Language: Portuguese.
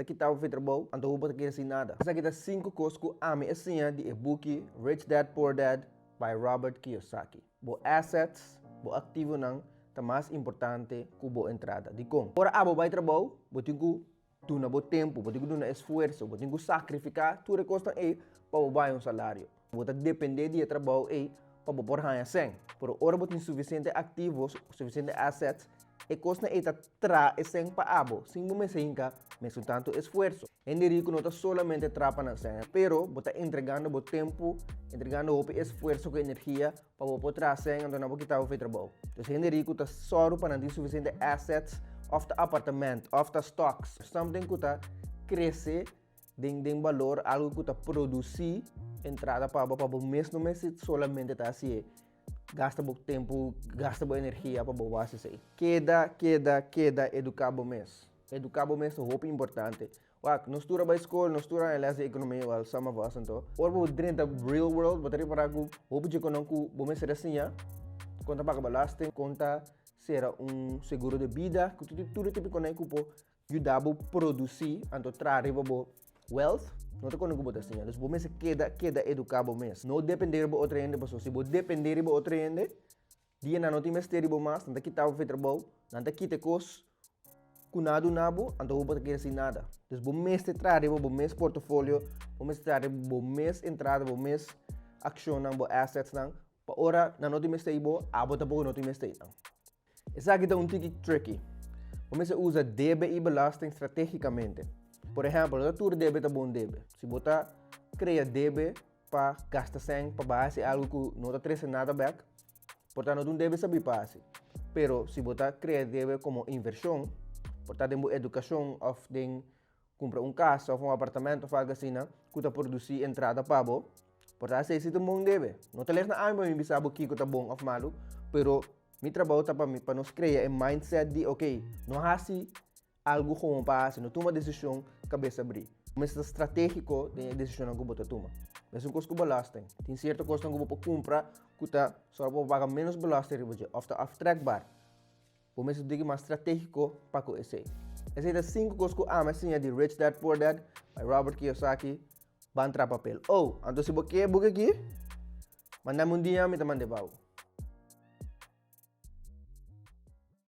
Nada que tava feito bom, então não quer assim nada. Essa aqui tá 5 coisas que ame assim de e-book Rich Dad Poor Dad by Robert Kiyosaki. Bo assets, bo ativo não, tá mais importante que bo entrada. De como? Ora abo vai trabalho, bo tenho tu na bo tempo, bo tenho tu na esforço, bo tenho sacrificar, tu recosta aí para bo vai salário. Bo tá depender de trabalho aí para bo por ganhar sem. Por ora bo tem suficiente ativos, suficiente assets, e costa é tra sem para abo, sem mo mesinca, mesmo tanto esforço. Ende rico não está solamente trapa na cena, pero bota entregando bo tempo, entregando o esforço com energia para bo trazer então não vou quitar o trabalho. Então ende rico está só para não ter suficiente assets of the apartamento, of the stocks, something que está crescer den valor, algo que está produzir entrada para o mês, não mês solamente está assim. Gasta pouco tempo, gasta boa energia para boa base aí. Queda educar o mês. Educar o mês é muito importante. Nós estudamos na escola, nós estudamos na de economia, ou some of us, então. Ora, vou dentro da real world, vou ter para que o que eu me ser assim, conta para balasting, conta será seguro de vida, que tudo tipo de que pode ajudar a produzir, então trazer wealth. Não te conheço muito assim, então você queda educar o mês. Não depender de outra gente, pessoal. Se você depender de outra gente, dia não tem mais tempo mais, não te quitar o trabalho, não te quitar coisas, cunado nabo, então você não quer assim nada. Então você mês te traz o mês portfólio, o mês traz o mês entrada, o mês ação, o assets não. Para ora não tem mais tempo, abo também não tem mais tempo. Essa aqui é tique tricky. Você usa DB e belasting estrategicamente. Por exemplo, a tua débito é bom débito. Se você cria débito para gastar sem, para base algo que não está trazendo nada back, portanto, não deve saber passe. Pero se você cria débito como inversão, portanto, tem educação, ou tem comprar casa, ou apartamento, ou algo assim, que está produzir entrada para você, portanto, se é um bom débito. Não te leva a mim, sabe que está bom ou malo, pero meu trabalho está para nós criar um mindset de, ok, não há assim algo como passe, não toma decisão cabeça abrir. Mas é estratégico de decisão que você toma. Mas um custo que belasting. Tem certa coisa que você comprar que está só para pagar menos belasting of the off-track bar. Por isso digo mais estratégico para que esse. Esse é 5 coisas que amo assim de Rich Dad Poor Dad by Robert Kiyosaki. Vai entrar papel. Oh, então se você quer aqui, manda-me dia, me manda